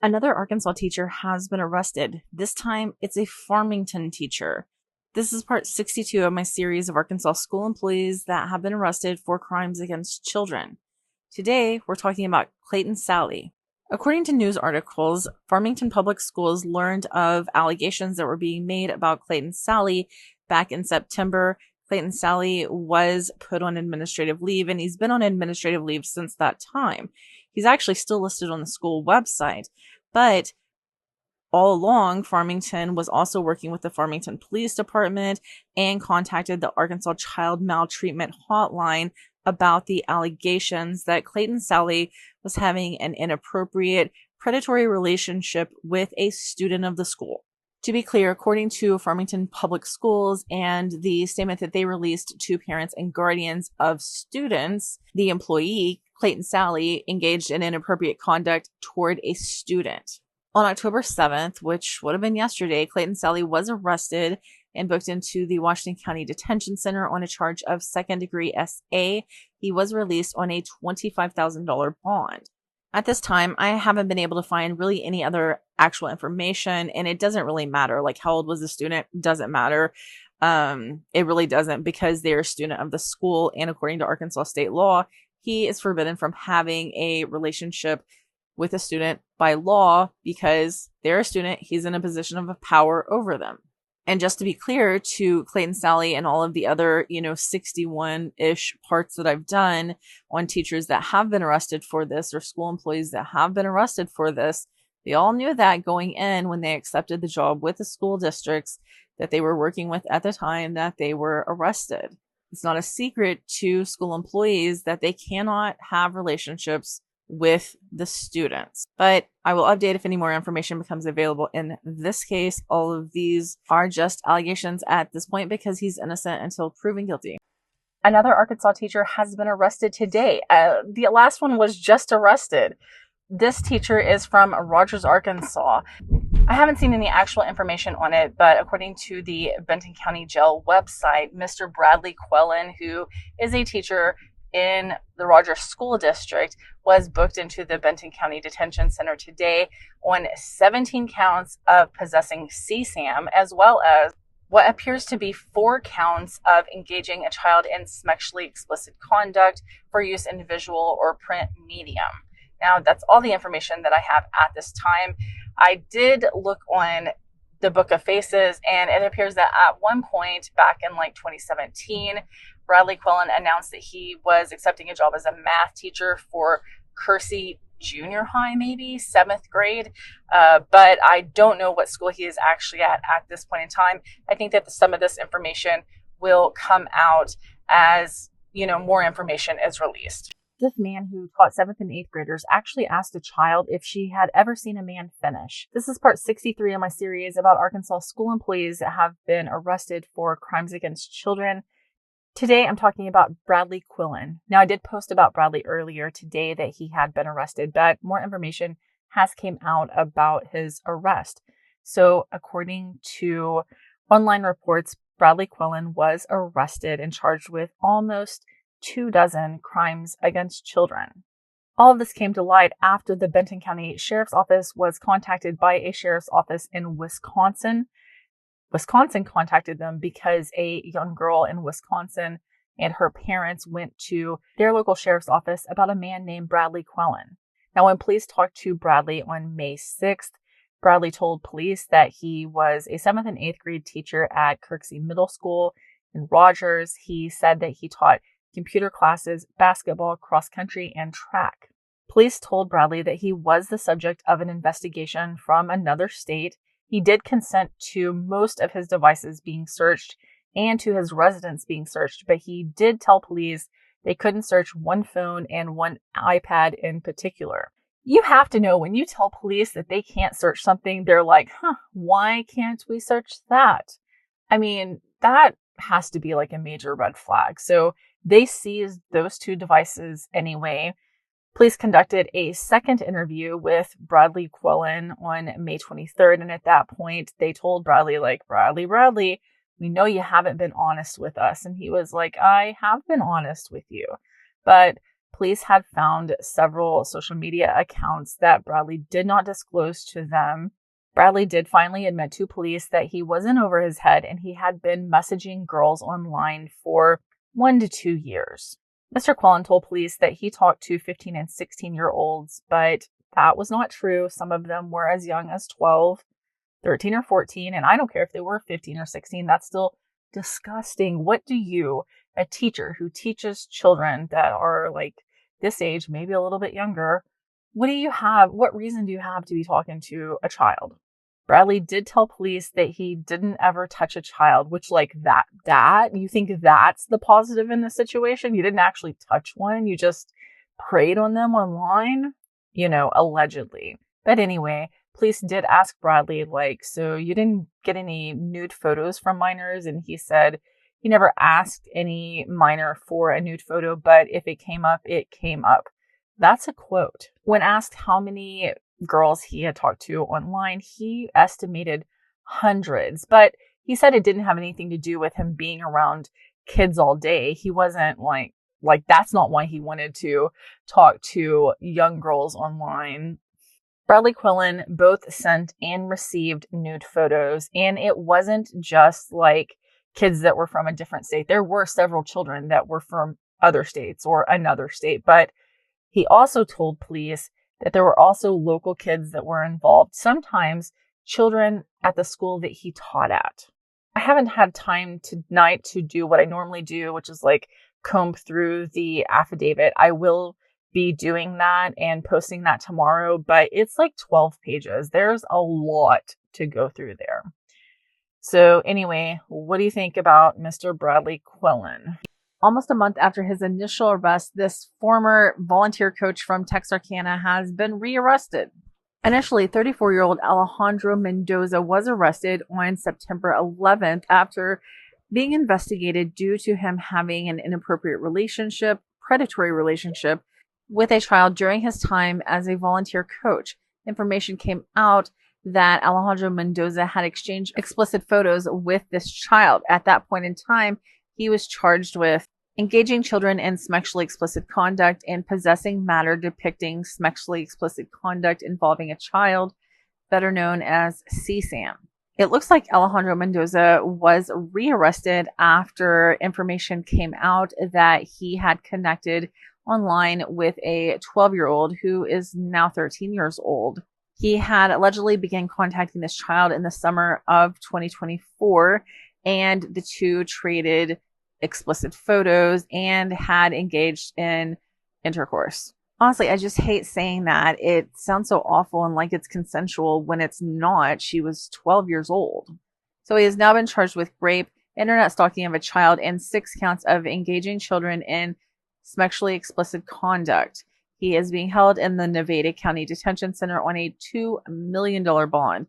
Another Arkansas teacher has been arrested. This time, it's a Farmington teacher. This is part 62 of my series of Arkansas school employees that have been arrested for crimes against children. Today, we're talking about Clayton Sally. According to news articles, Farmington Public Schools learned of allegations that were being made about Clayton Sally back in September. Clayton Sally was put on administrative leave, and he's been on administrative leave since that time. He's actually still listed on the school website, but all along, Farmington was also working with the Farmington Police Department and contacted the Arkansas Child Maltreatment Hotline about the allegations that Clayton Sally was having an inappropriate, predatory relationship with a student of the school. To be clear, according to Farmington Public Schools and the statement that they released to parents and guardians of students, the employee, Clayton Sally, engaged in inappropriate conduct toward a student. On October 7th, which would have been yesterday, Clayton Sally was arrested and booked into the Washington County Detention Center on a charge of second-degree SA. He was released on a $25,000 bond. At this time, I haven't been able to find really any other actual information, and it doesn't really matter. Like, how old was the student? Doesn't matter. It really doesn't, because they're a student of the school, and according to Arkansas state law, he is forbidden from having a relationship with a student by law because they're a student. He's in a position of power over them. And just to be clear to Clayton Sally and all of the other, 61-ish parts that I've done on teachers that have been arrested for this or school employees that have been arrested for this, they all knew that going in when they accepted the job with the school districts that they were working with at the time that they were arrested. It's not a secret to school employees that they cannot have relationships with the students. But I will update if any more information becomes available in this case. All of these are just allegations at this point because he's innocent until proven guilty. Another Arkansas teacher has been arrested today. The last one was just arrested. This teacher is from Rogers, Arkansas. I haven't seen any actual information on it, but according to the Benton County Jail website, Mr. Bradley Quillen, who is a teacher in the Rogers School District, was booked into the Benton County Detention Center today on 17 counts of possessing CSAM, as well as what appears to be 4 counts of engaging a child in sexually explicit conduct for use in visual or print medium. Now, that's all the information that I have at this time. I did look on the Book of Faces, and it appears that at one point back in 2017, Bradley Quillen announced that he was accepting a job as a math teacher for Kersey Junior High, maybe 7th grade. But I don't know what school he is actually at this point in time. I think that some of this information will come out as, more information is released. This man who taught 7th and 8th graders actually asked a child if she had ever seen a man finish. This is part 63 of my series about Arkansas school employees that have been arrested for crimes against children. Today, I'm talking about Bradley Quillen. Now, I did post about Bradley earlier today that he had been arrested, but more information has came out about his arrest. So, according to online reports, Bradley Quillen was arrested and charged with almost 24 crimes against children. All of this came to light after the Benton County Sheriff's Office was contacted by a sheriff's office in Wisconsin. Wisconsin contacted them because a young girl in Wisconsin and her parents went to their local sheriff's office about a man named Bradley Quillen. Now, when police talked to Bradley on May 6th, Bradley told police that he was a 7th and 8th grade teacher at Kirksey Middle School in Rogers. He said that he taught computer classes, basketball, cross country, and track. Police told Bradley that he was the subject of an investigation from another state. He did consent to most of his devices being searched and to his residence being searched, but he did tell police they couldn't search one phone and one iPad in particular. You have to know when you tell police that they can't search something, they're like, why can't we search that? I mean, that has to be like a major red flag. So they seized those 2 devices anyway. Police conducted a second interview with Bradley Quillen on May 23rd. And at that point, they told Bradley, Bradley, we know you haven't been honest with us. And he was like, I have been honest with you. But Police had found several social media accounts that Bradley did not disclose to them. Bradley did finally admit to police that he wasn't over his head and he had been messaging girls online for 1 to 2 years. Mr. Quillen told police that he talked to 15 and 16-year-olds, but that was not true. Some of them were as young as 12, 13, or 14, and I don't care if they were 15 or 16. That's still disgusting. What do you, a teacher who teaches children that are like this age, maybe a little bit younger, what reason do you have to be talking to a child? Bradley did tell police that he didn't ever touch a child, which you think that's the positive in the situation? You didn't actually touch one. You just preyed on them online, allegedly. But anyway, police did ask Bradley, so you didn't get any nude photos from minors? And he said he never asked any minor for a nude photo, but if it came up, it came up. That's a quote. When asked how many girls he had talked to online, he estimated hundreds, but he said it didn't have anything to do with him being around kids all day. He wasn't like that's not why he wanted to talk to young girls online. Bradley Quillen both sent and received nude photos, and it wasn't just like kids that were from a different state. There were several children that were from other states or another state, but he also told police that there were also local kids that were involved, sometimes children at the school that he taught at. I haven't had time tonight to do what I normally do, which is comb through the affidavit. I will be doing that and posting that tomorrow, but it's 12 pages. There's a lot to go through there. So anyway, what do you think about Mr. Bradley Quillen? Almost a month after his initial arrest, this former volunteer coach from Texarkana has been rearrested. Initially, 34-year-old Alejandro Mendoza was arrested on September 11th after being investigated due to him having an inappropriate predatory relationship, with a child during his time as a volunteer coach. Information came out that Alejandro Mendoza had exchanged explicit photos with this child. At that point in time, he was charged with engaging children in sexually explicit conduct and possessing matter depicting sexually explicit conduct involving a child, better known as CSAM. It looks like Alejandro Mendoza was rearrested after information came out that he had connected online with a 12-year-old who is now 13 years old. He had allegedly begun contacting this child in the summer of 2024, and the two traded explicit photos and had engaged in intercourse. Honestly, I just hate saying that. It sounds so awful and like it's consensual when it's not. She was 12 years old. So he has now been charged with rape, internet stalking of a child, and 6 counts of engaging children in sexually explicit conduct. He is being held in the Nevada County Detention Center on a $2 million bond.